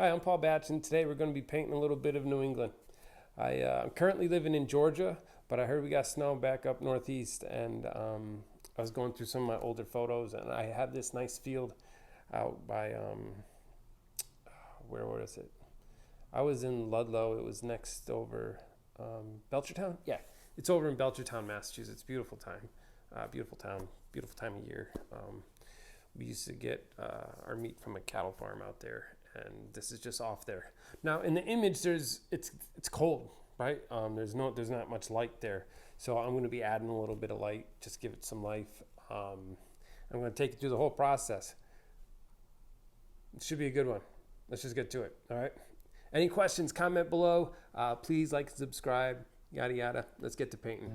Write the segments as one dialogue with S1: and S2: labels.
S1: Hi, I'm Paul Batch, and today we're going to be painting a little bit of New England. I'm currently living in Georgia, but I heard we got snow back up northeast, and I was going through some of my older photos, and I have this nice field out by, where was it? I was in Ludlow. It was next over Belchertown? Yeah, it's over in Belchertown, Massachusetts. Beautiful time. Beautiful town. Beautiful time of year. We used to get our meat from a cattle farm out there, and this is just off there. Now in the image, it's cold, right? There's not much light there, so I'm going to be adding a little bit of light, just give it some life. I'm going to take you through the whole process. It should be a good one. Let's just get to it. All right. Any questions? Comment below. Please like and subscribe. Yada yada. Let's get to painting.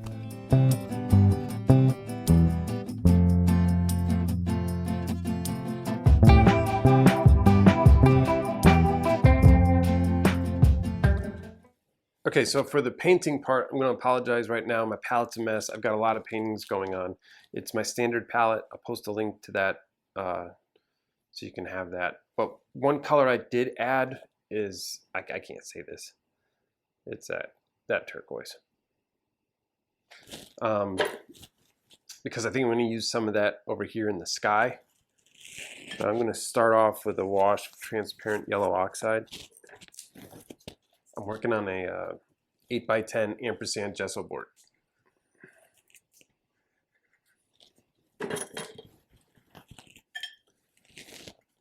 S1: Okay, so for the painting part, I'm going to apologize right now. My palette's a mess. I've got a lot of paintings going on. It's my standard palette. I'll post a link to that so you can have that. But one color I did add is, I can't say this. It's that turquoise. Because I think I'm going to use some of that over here in the sky. But I'm going to start off with a wash of transparent yellow oxide. I'm working on a 8x10 ampersand gesso board.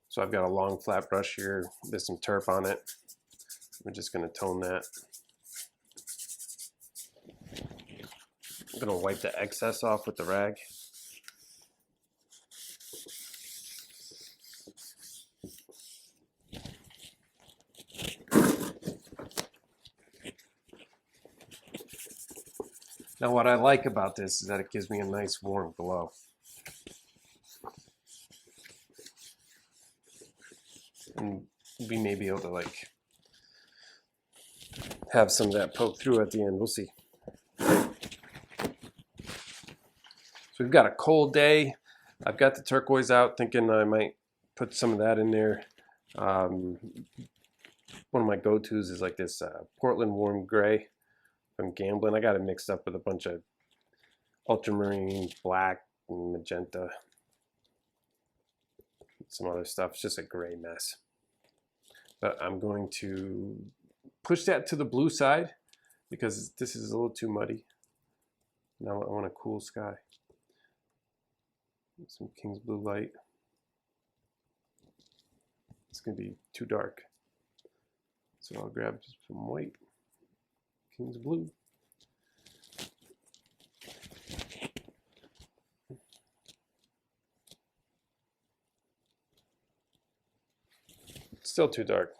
S1: So I've got a long flat brush here. There's some turf on it. I'm just going to tone that. I'm going to wipe the excess off with the rag. Now what I like about this is that it gives me a nice warm glow. And we may be able to like have some of that poke through at the end. We'll see. So we've got a cold day. I've got the turquoise out, thinking I might put some of that in there. One of my go-tos is like this Portland warm gray from Gamblin. I got it mixed up with a bunch of ultramarine, black, and magenta, some other stuff. It's just a gray mess. But I'm going to push that to the blue side because this is a little too muddy. Now I want a cool sky. Some King's Blue light. It's going to be too dark. So I'll grab some white, King's Blue. Still too dark.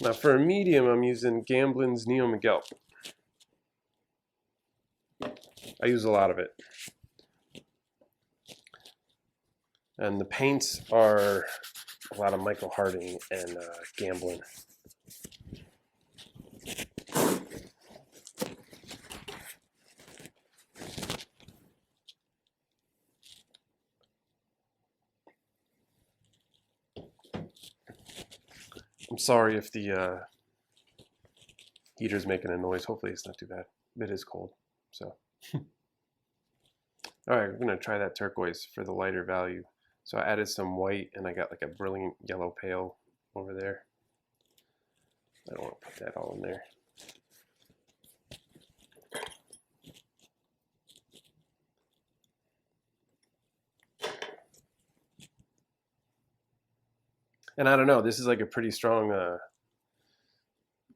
S1: Now for a medium, I'm using Gamblin's Neo Miguel. I use a lot of it. And the paints are a lot of Michael Harding and Gamblin. I'm sorry if the heater's making a noise. Hopefully it's not too bad. It is cold, so. All right, we're gonna try that turquoise for the lighter value. So I added some white and I got like a brilliant yellow pale over there. I don't want to put that all in there. And I don't know, this is like a pretty strong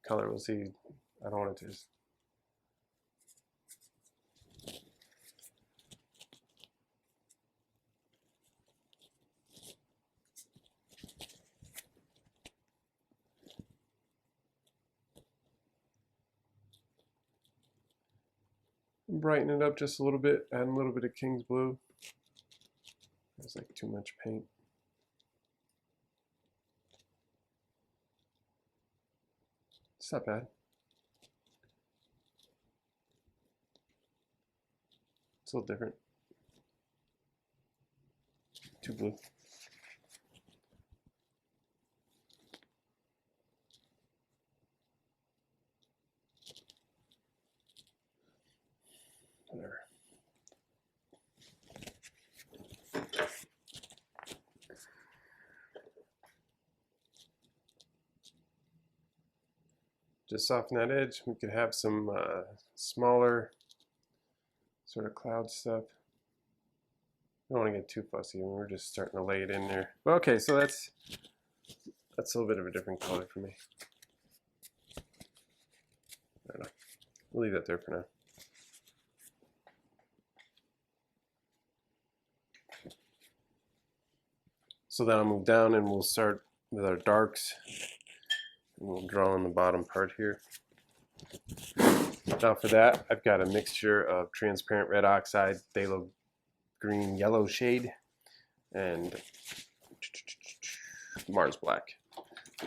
S1: color. We'll see. I don't want it to just... Brighten it up just a little bit, add a little bit of King's Blue. That's like too much paint. It's not bad. It's a little different. Too blue. just soften that edge. We could have some smaller sort of cloud stuff. I don't want to get too fussy. We're just starting to lay it in there. But okay, so that's a little bit of a different color for me. I don't know. We'll leave that there for now. So then I'll move down and we'll start with our darks. And we'll draw in the bottom part here. Now for that, I've got a mixture of transparent red oxide, phthalo green yellow shade, and Mars black.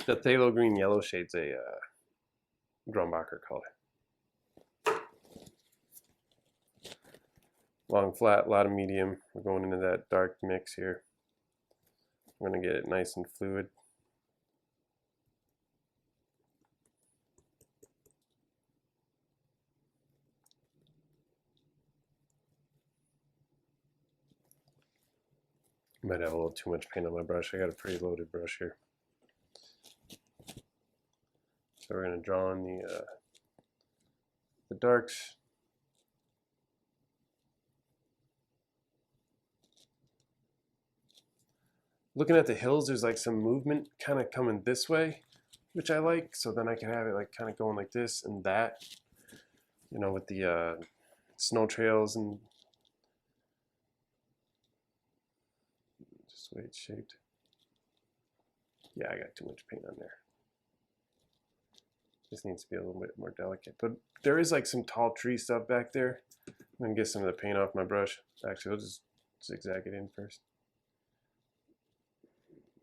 S1: The phthalo green yellow shade's a Grumbacher color. Long flat, a lot of medium. We're going into that dark mix here. We're going to get it nice and fluid. Might have a little too much paint on my brush. I got a pretty loaded brush here. So we're going to draw in the darks. Looking at the hills, there's like some movement kind of coming this way, which I like. So then I can have it like kind of going like this and that, you know, with the snow trails and just the way it's shaped. Yeah, I got too much paint on there. This needs to be a little bit more delicate. But there is like some tall tree stuff back there. I'm gonna get some of the paint off my brush. Actually, I'll just zigzag it in first.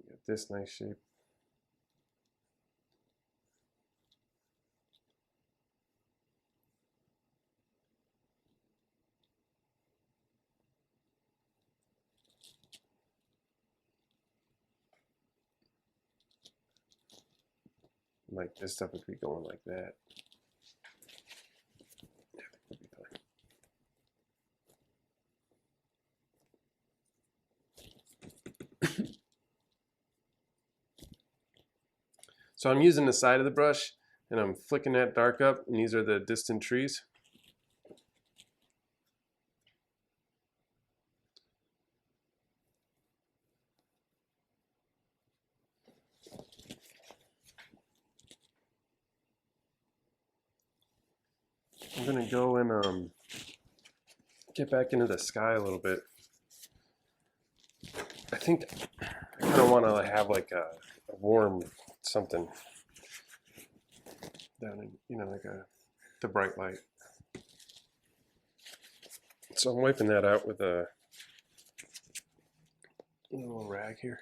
S1: Get this nice shape. Like this stuff would be going like that. So I'm using the side of the brush and I'm flicking that dark up, and these are the distant trees. I'm gonna go and get back into the sky a little bit. I think I kind of want to have like a warm something down in, you know, like the bright light. So I'm wiping that out with a little rag here.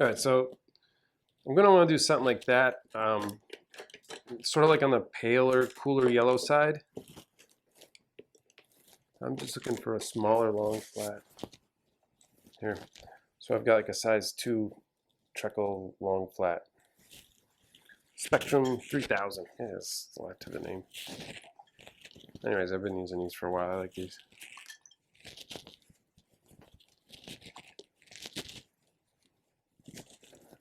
S1: All right, so I'm gonna want to do something like that, sort of like on the paler, cooler yellow side. I'm just looking for a smaller long flat here. So I've got like a size 2 treacle long flat. Spectrum 3000. Yeah, it's a lot to the name. Anyways, I've been using these for a while. I like these.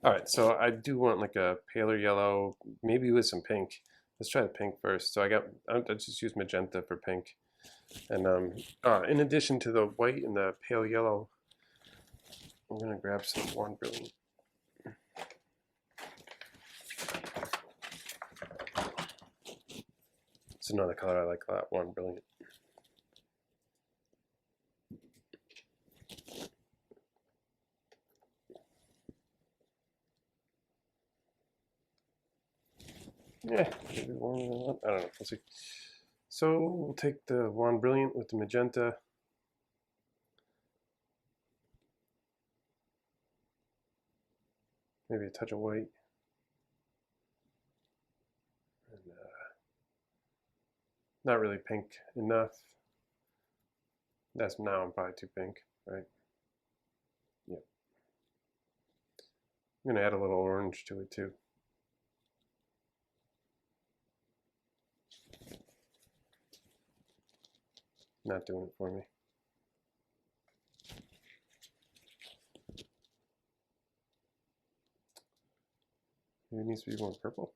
S1: All right, so I do want like a paler yellow, maybe with some pink. Let's try the pink first. So I just use magenta for pink. And in addition to the white and the pale yellow, I'm gonna grab some One Brilliant. It's another color I like a lot, One Brilliant. Yeah, maybe warmer than that. I don't know. We'll see. So we'll take the One Brilliant with the magenta. Maybe a touch of white. And, not really pink enough. That's now I'm probably too pink, right? Yep. I'm gonna add a little orange to it too. Not doing it for me. Maybe it needs to be more purple.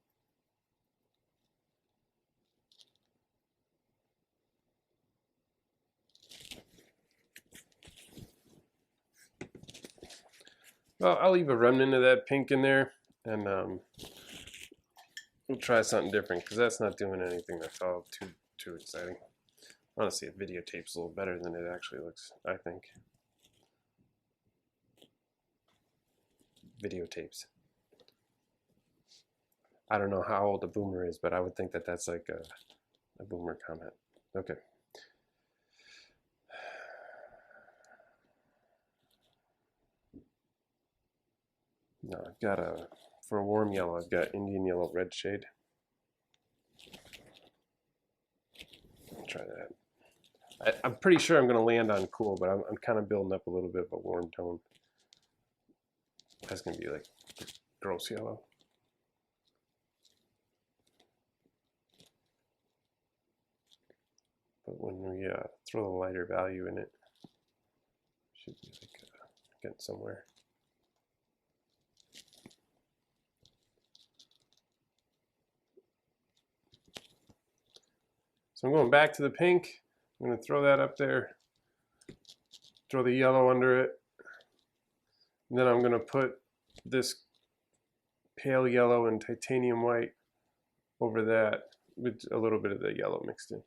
S1: Well, I'll leave a remnant of that pink in there, and we'll try something different because that's not doing anything that's all too exciting. Honestly, it videotapes a little better than it actually looks, I think. Videotapes. I don't know how old a boomer is, but I would think that that's like a boomer comment. Okay. Now I've got for a warm yellow, I've got Indian yellow red shade. I'll try that. I'm pretty sure I'm going to land on cool, but I'm kind of building up a little bit of a warm tone. That's going to be like gross yellow. But when we throw the lighter value in it, should be like getting somewhere. So I'm going back to the pink. I'm going to throw that up there, throw the yellow under it, and then I'm going to put this pale yellow and titanium white over that with a little bit of the yellow mixed in.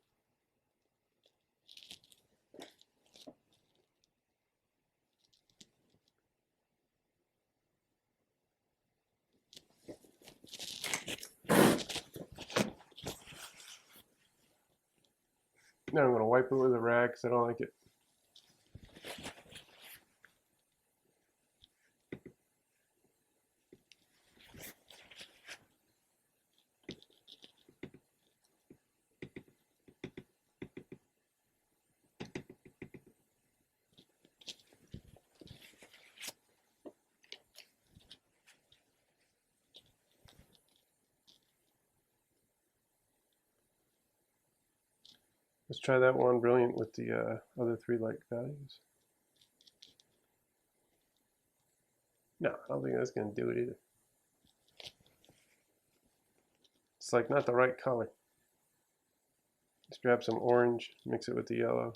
S1: Now I'm going to wipe it with a rag because I don't like it. Let's try that one brilliant with the other three light values. No, I don't think that's going to do it either. It's like not the right color. Let's grab some orange, mix it with the yellow.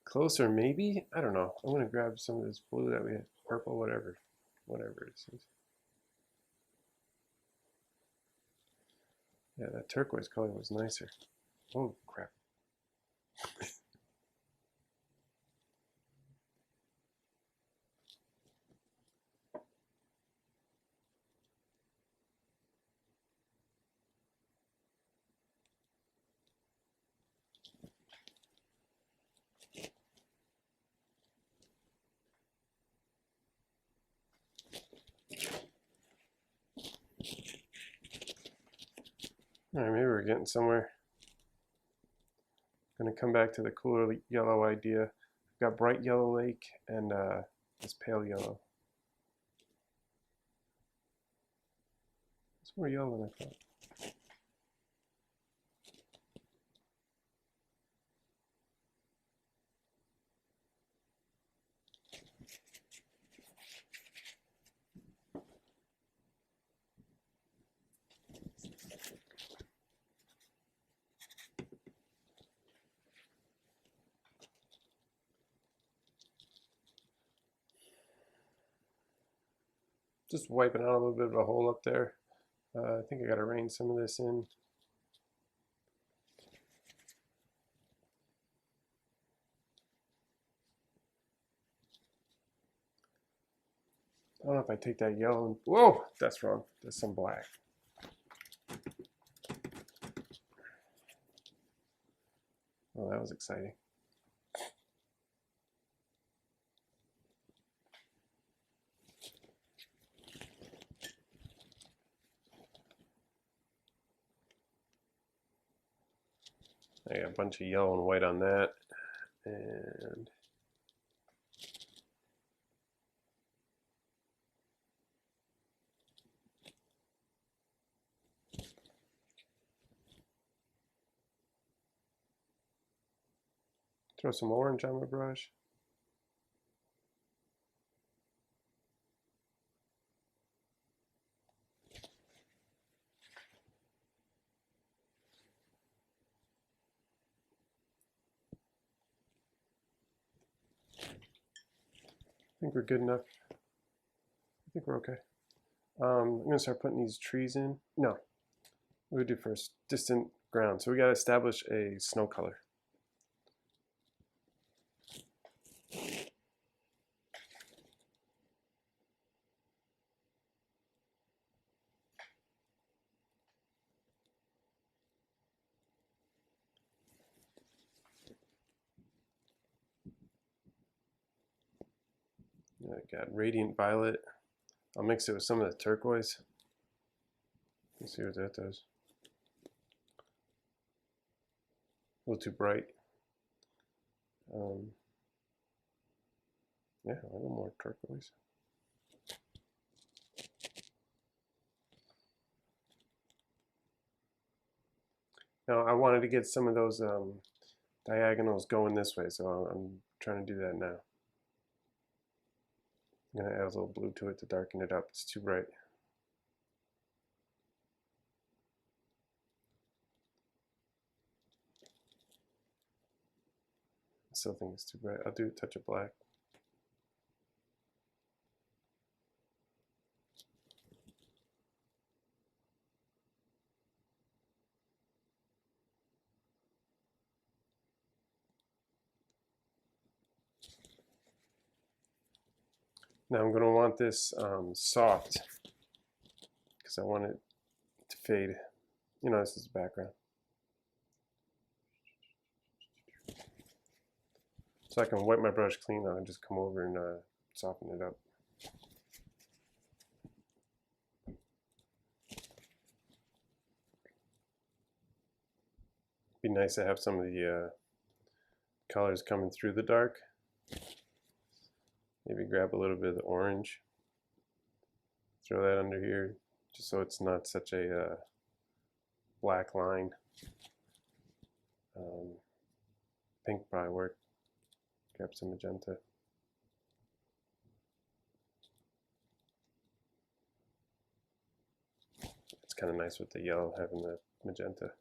S1: Closer, maybe? I don't know. I'm going to grab some of this blue that we had, purple, whatever it is. Yeah, that turquoise color was nicer. Oh, crap. All right, maybe we're getting somewhere. I'm going to come back to the cooler yellow idea. I've got bright yellow lake and this pale yellow. It's more yellow than I thought. Just wiping out a little bit of a hole up there. I think I got to rein some of this in. I don't know if I take that yellow and, whoa, that's wrong. That's some black. Oh, that was exciting. I got a bunch of yellow and white on that, and throw some orange on my brush. I think we're good enough. I think we're okay. I'm gonna start putting these trees in. No, what do we do first? Distant ground. So we gotta establish a snow color. I got radiant violet. I'll mix it with some of the turquoise. Let's see what that does. A little too bright. Yeah, a little more turquoise. Now I wanted to get some of those diagonals going this way, so I'm trying to do that now. I'm going to add a little blue to it to darken it up. It's too bright. I still think it's too bright. I'll do a touch of black. Now I'm going to want this soft because I want it to fade. You know, this is the background. So I can wipe my brush clean now and just come over and soften it up. Be nice to have some of the colors coming through the dark. Maybe grab a little bit of the orange, throw that under here, just so it's not such a black line. Pink probably work. Grab some magenta. It's kind of nice with the yellow having the magenta.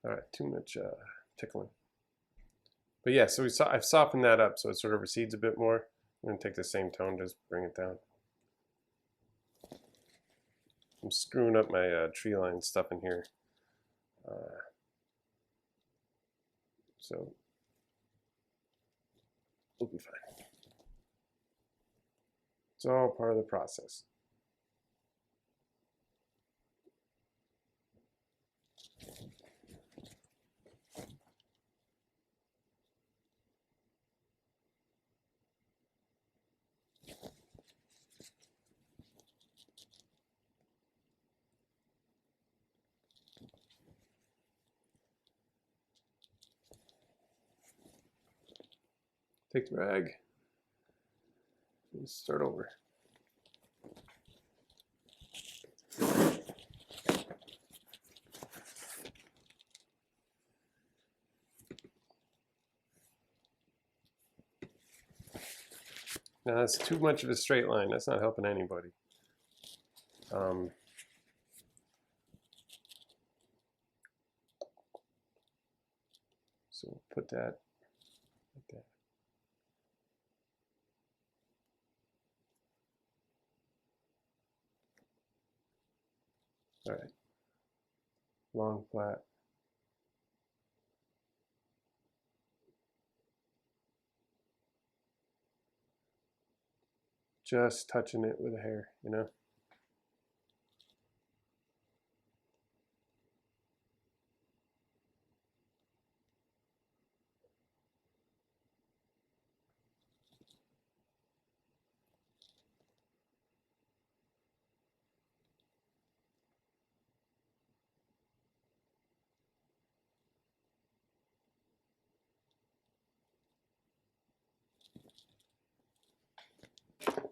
S1: All right, too much tickling. But yeah, so I've softened that up so it sort of recedes a bit more. I'm going to take the same tone, just bring it down. I'm screwing up my tree line stuff in here. So we'll be fine. It's all part of the process. Take the rag and start over. Now that's too much of a straight line. That's not helping anybody. So we'll put that like that. All right, long flat. just touching it with a hair, you know.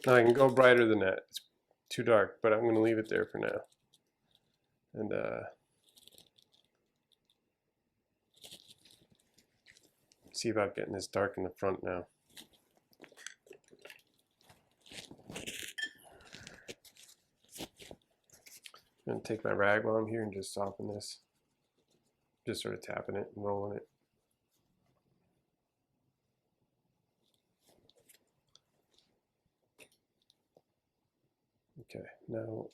S1: Now I can go brighter than that. It's too dark, but I'm going to leave it there for now. And see about getting this dark in the front now. I'm going to take my rag while I'm here and just soften this. Just sort of tapping it and rolling it. Okay, now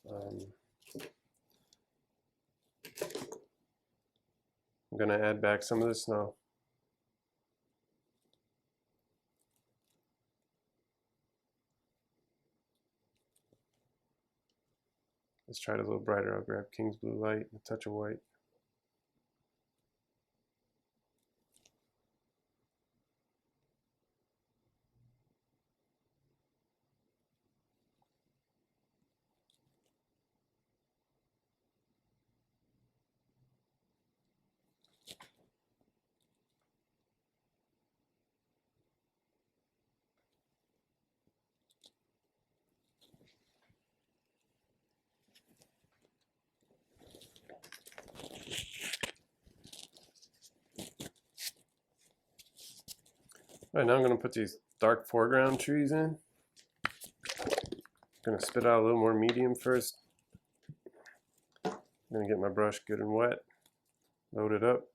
S1: I'm going to add back some of the snow. Let's try it a little brighter. I'll grab King's Blue Light and a touch of white. All right, now I'm going to put these dark foreground trees in. I'm going to spit out a little more medium first. I'm going to get my brush good and wet, load it up.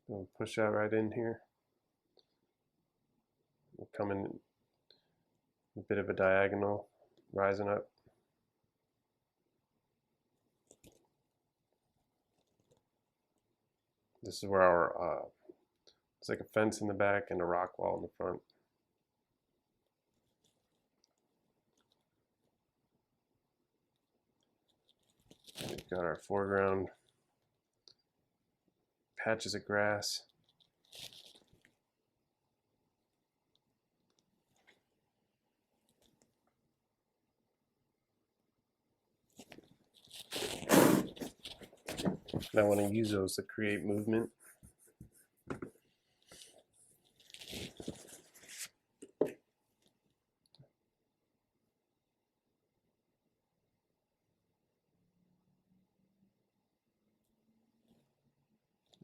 S1: I'll push that right in here. We'll come in a bit of a diagonal, rising up. This is where our, it's like a fence in the back and a rock wall in the front. We've got our foreground patches of grass. And I want to use those to create movement.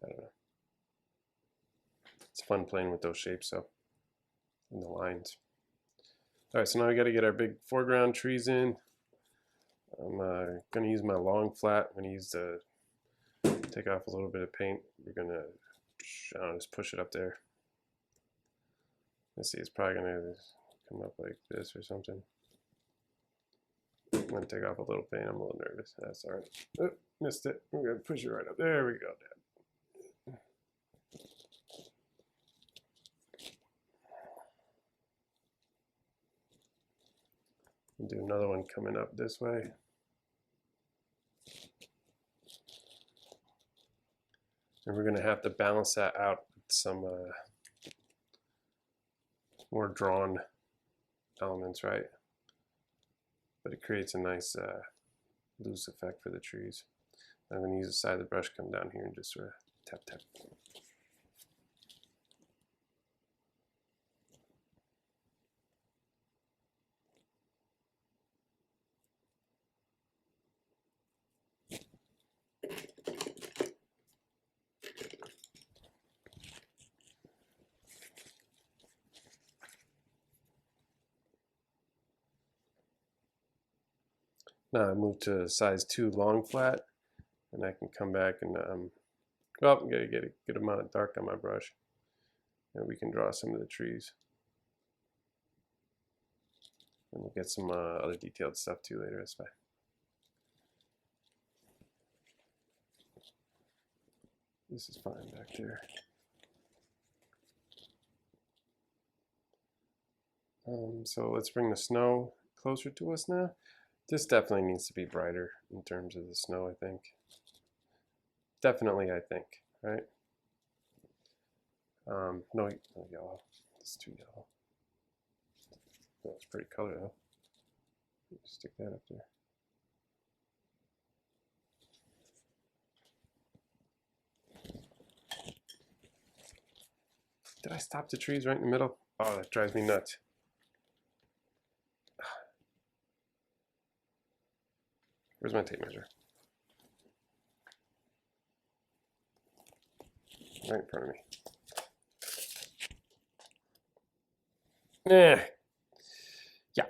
S1: I don't know. It's fun playing with those shapes, so, and the lines. All right, so now we got to get our big foreground trees in. I'm going to use my long flat. I'm going to use the, take off a little bit of paint. We're going to, I don't know, just push it up there. Let's see, it's probably going to come up like this or something. I'm going to take off a little paint. I'm a little nervous. That's all right. Oh, missed it. I'm going to push it right up. There we go. We'll do another one coming up this way. And we're going to have to balance that out with some more drawn elements, right? But it creates a nice loose effect for the trees. I'm going to use the side of the brush, come down here and just sort of tap, tap. Now I move to size 2 long flat, and I can come back and well, get a good amount of dark on my brush, and we can draw some of the trees. And we'll get some other detailed stuff too later. That's fine. This is fine back there. So let's bring the snow closer to us now. This definitely needs to be brighter in terms of the snow, I think. Definitely, I think, right? No, no yellow. It's too yellow. Oh, it's pretty color though. Stick that up there. Did I stop the trees right in the middle? Oh, that drives me nuts. Where's my tape measure? Right in front of me. Yeah. Yeah.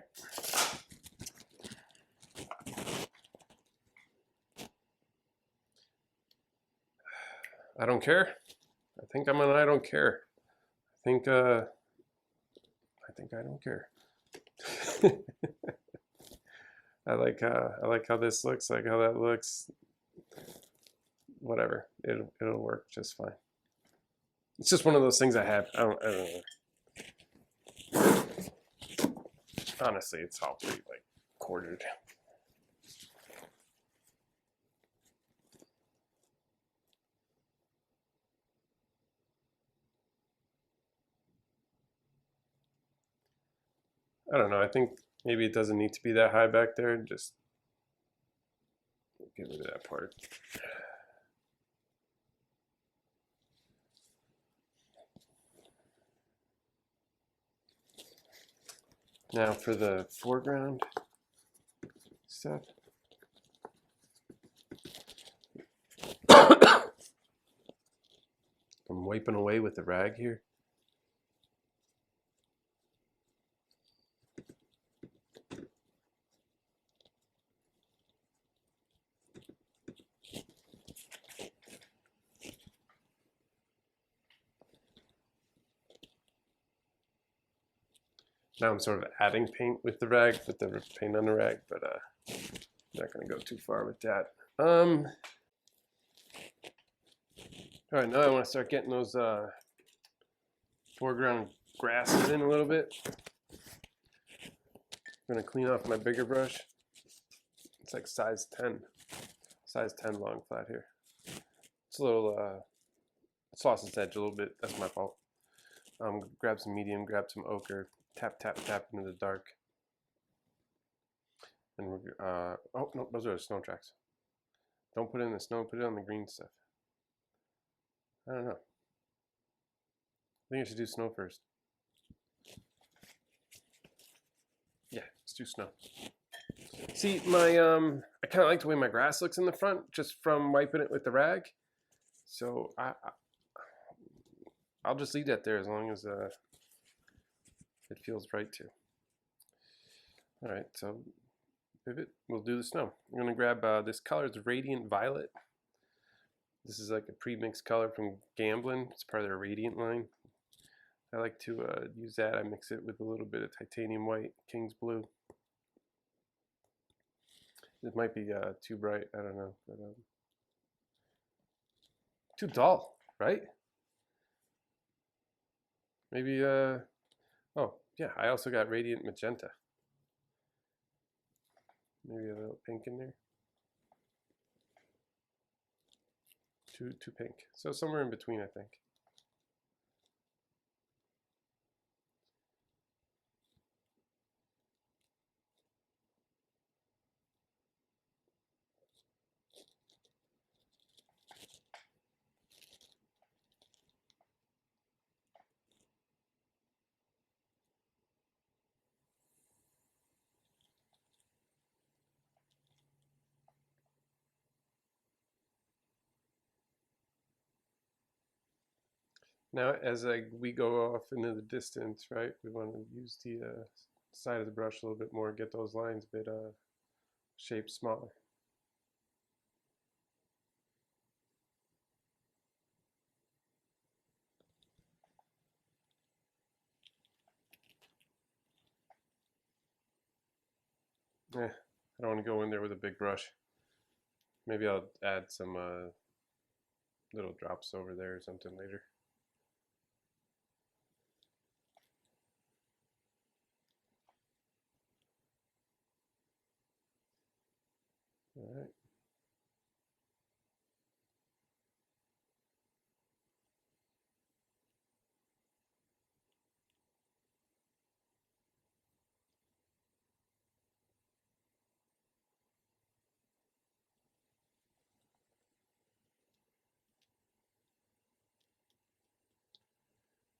S1: I don't care. I think I'm an I don't care. I think I don't care. I like how this looks, like how that looks. Whatever. It'll work just fine. It's just one of those things I have. I don't know. Honestly, it's all pretty like quartered. I don't know. I think maybe it doesn't need to be that high back there. Just get rid of that part. Now for the foreground stuff. I'm wiping away with the rag here. Now I'm sort of adding paint with the rag, with the paint on the rag, but I'm not going to go too far with that. All right, now I want to start getting those foreground grasses in a little bit. I'm going to clean off my bigger brush. It's like size 10 long flat here. It's a little, it's lost its edge a little bit. That's my fault. Grab some medium, grab some ochre, tap, tap, tap into the dark. And oh no, those are the snow tracks. Don't put it in the snow, put it on the green stuff. I don't know. I think I should do snow first. Yeah, let's do snow. See, my I kind of like the way my grass looks in the front, just from wiping it with the rag. So I'll just leave that there as long as it feels right too. All right, so pivot. We'll do the snow. I'm gonna grab this color. It's Radiant Violet. This is like a pre-mixed color from Gamblin. It's part of their Radiant line. I like to use that. I mix it with a little bit of titanium white, King's Blue. It might be too bright. I don't know. But, too dull, right? Maybe, oh, yeah, I also got Radiant Magenta. Maybe a little pink in there. Too pink. So somewhere in between, I think. Now, as we go off into the distance, right, we want to use the side of the brush a little bit more, get those lines a bit shaped smaller. I don't want to go in there with a big brush. Maybe I'll add some little drops over there or something later. All right.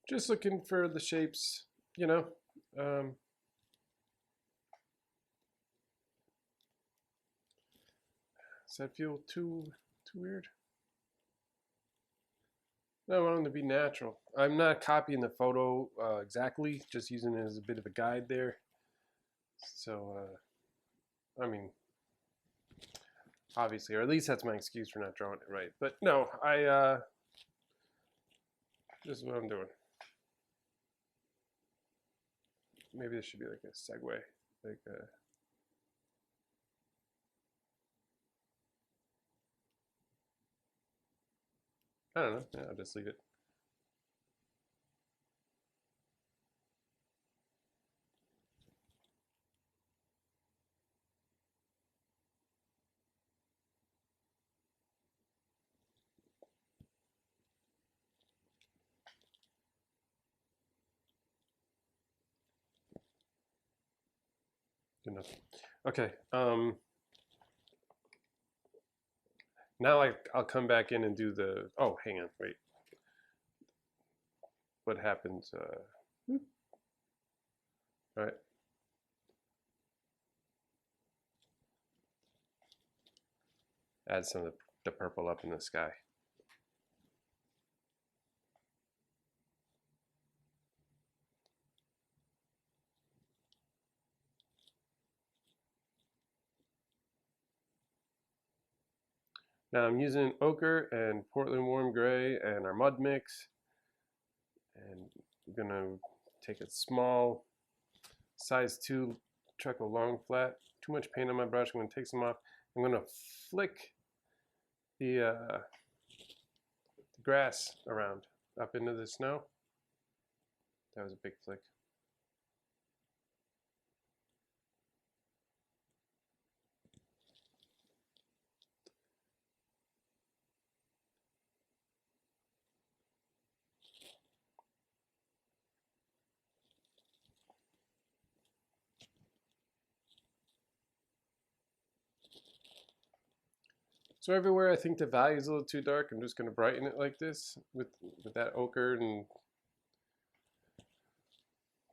S1: Just looking for the shapes, you know. Um, does that feel too weird? No, I want them to be natural. I'm not copying the photo exactly, just using it as a bit of a guide there. So, I mean, obviously, or at least that's my excuse for not drawing it right. But no, this is what I'm doing. Maybe this should be like a segue, like I don't know. Yeah, I'll just leave it. Good enough. Okay. Now I'll come back in and do the. Oh, hang on, wait. What happens? All right. Add some of the purple up in the sky. Now I'm using ochre and Portland warm gray and our mud mix, and I'm gonna take a small size 2 treacle long flat. Too much paint on my brush. I'm gonna take some off. I'm gonna flick the grass around up into the snow. That was a big flick. So everywhere I think the value is a little too dark, I'm just going to brighten it like this with that ochre and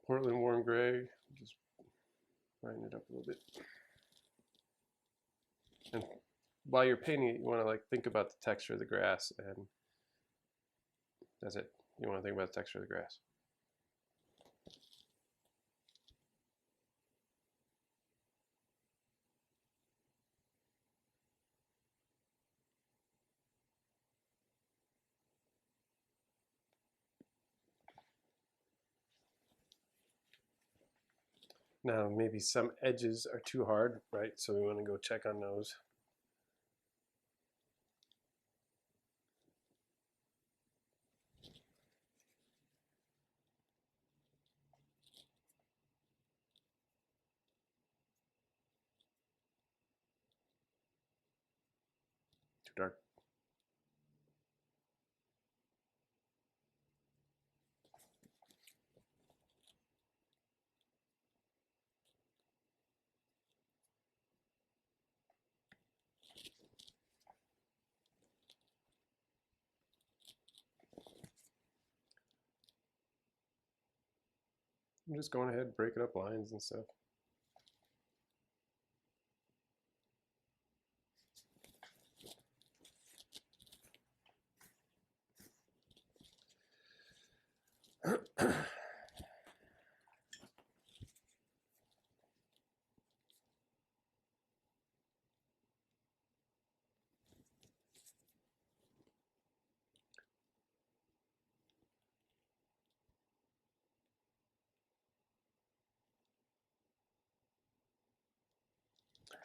S1: Portland warm gray. Just brighten it up a little bit. And while you're painting it, you want to like think about the texture of the grass, and that's it. You want to think about the texture of the grass. Now maybe some edges are too hard, right? So we want to go check on those. Too dark. I'm just going ahead, breaking up lines and stuff.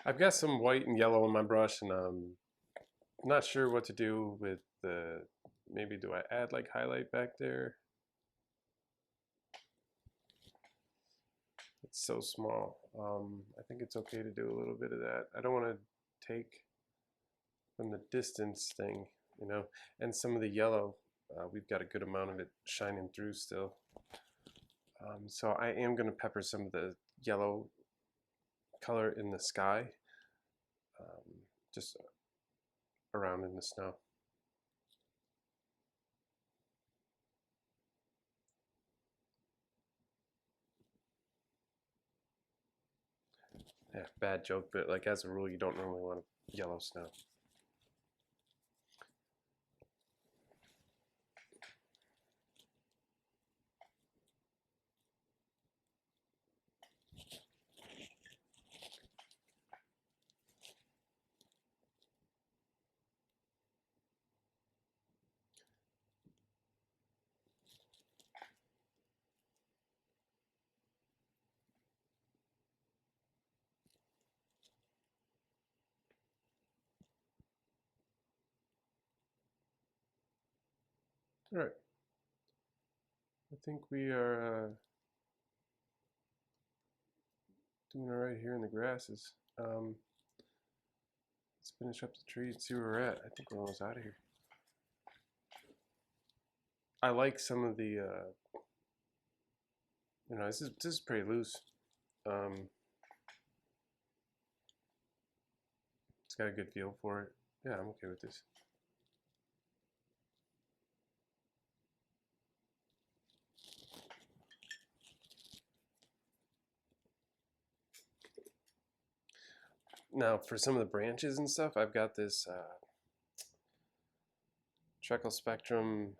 S1: I've got some white and yellow on my brush, and I'm not sure what to do with the. Maybe do I add like highlight back there? It's so small. I think it's okay to do a little bit of that. I don't want to take from the distance thing, you know, and some of the yellow, we've got a good amount of it shining through still. So I am going to pepper some of the yellow color in the sky, just around in the snow. Yeah, bad joke, but like as a rule, you don't normally want yellow snow. All right, I think we are doing all right here in the grasses. Let's finish up the tree and see where we're at. I think we're almost out of here. I like some of the, you know, this is pretty loose. It's got a good feel for it. Yeah, I'm okay with this. Now, for some of the branches and stuff, I've got this Treckle Spectrum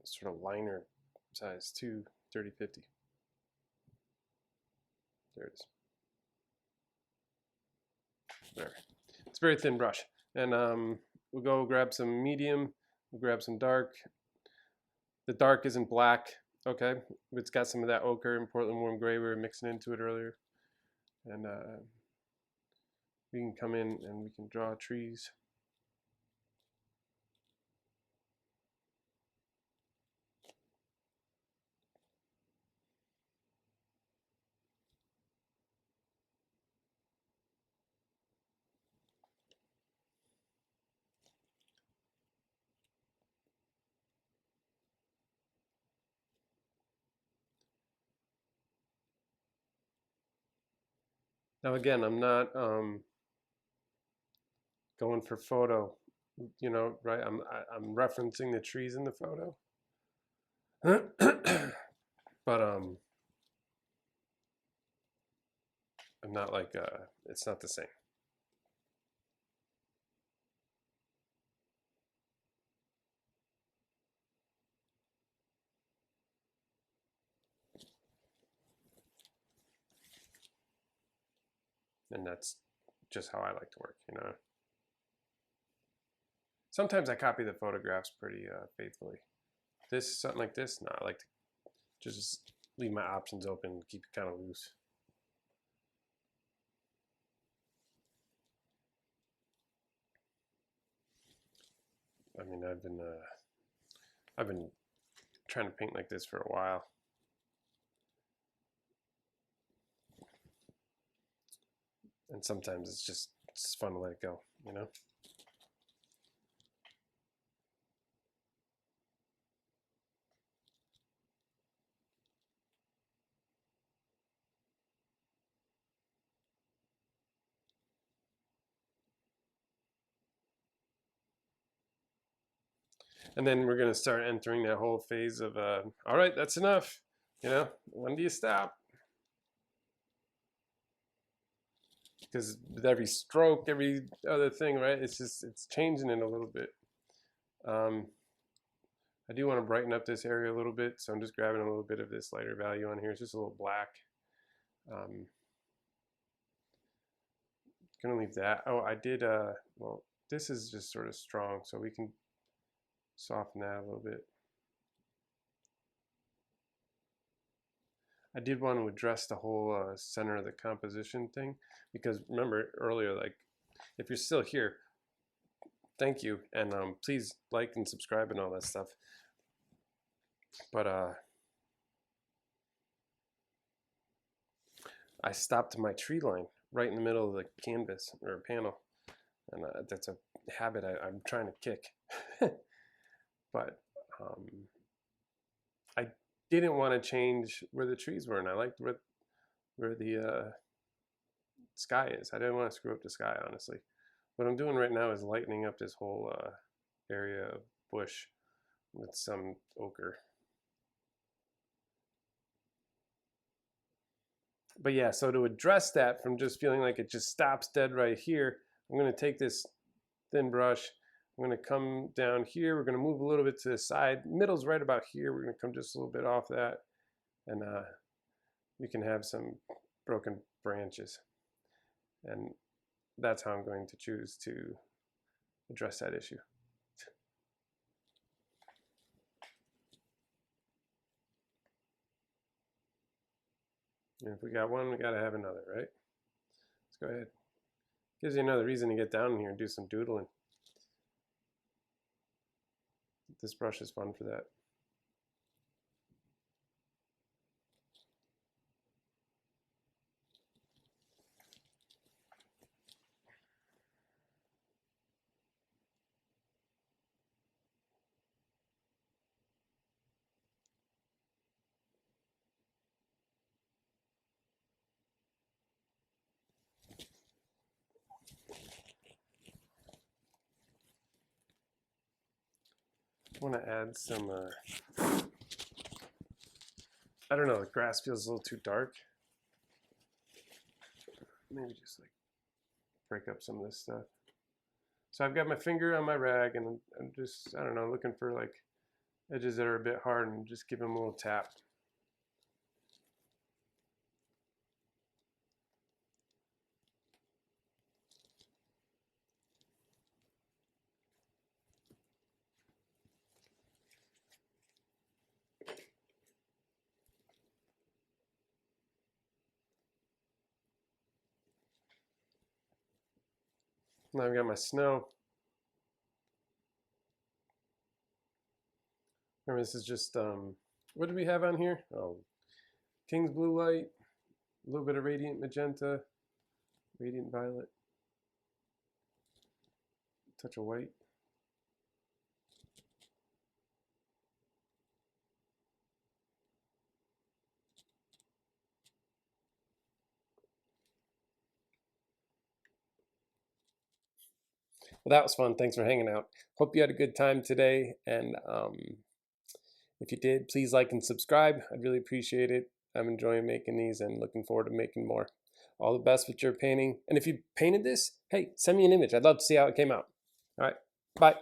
S1: sort of liner size 2 30-50. There it is. There. It's a very thin brush. And we'll go grab some medium, we'll grab some dark. The dark isn't black, okay? It's got some of that ochre and Portland warm gray we were mixing into it earlier. And we can come in and we can draw trees. Now again, I'm not going for photo, you know, right? I'm referencing the trees in the photo. But I'm not like it's not the same. And that's just how I like to work, you know. Sometimes I copy the photographs pretty faithfully. This, something like this, no, I like to just leave my options open, keep it kind of loose. I mean, I've been trying to paint like this for a while. And sometimes it's fun to let it go, you know? And then we're going to start entering that whole phase of, all right, that's enough. You know, when do you stop? Because with every stroke, every other thing, right? It's changing it a little bit. I do want to brighten up this area a little bit, so I'm just grabbing a little bit of this lighter value on here. It's just a little black. Gonna leave that. Oh, I did, well, this is just sort of strong, so we can soften that a little bit. I did want to address the whole center of the composition thing, because remember earlier, like, if you're still here, thank you, and please like and subscribe and all that stuff. But I stopped my tree line right in the middle of the canvas or panel. and that's a habit I'm trying to kick. But I didn't want to change where the trees were, and I liked where the sky is. I didn't want to screw up the sky, honestly. What I'm doing right now is lightening up this whole area of bush with some ochre. But yeah, so to address that from just feeling like it just stops dead right here, I'm going to take this thin brush. I'm going to come down here. We're going to move a little bit to the side. Middle's right about here. We're going to come just a little bit off that. And we can have some broken branches. And that's how I'm going to choose to address that issue. And if we got one, we got to have another, right? Let's go ahead. Gives you another reason to get down in here and do some doodling. This brush is fun for that. I want to add some, I don't know, the grass feels a little too dark. Maybe just like break up some of this stuff. So I've got my finger on my rag and I'm just, I don't know, looking for like edges that are a bit hard and just give them a little tap. Now I've got my snow. Remember, this is just, what did we have on here? Oh, King's Blue Light, a little bit of Radiant Magenta, Radiant Violet, touch of white. Well, that was fun. Thanks for hanging out. Hope you had a good time today. And if you did, please like and subscribe. I'd really appreciate it. I'm enjoying making these and looking forward to making more. All the best with your painting. And if you painted this, hey, send me an image. I'd love to see how it came out. All right, bye.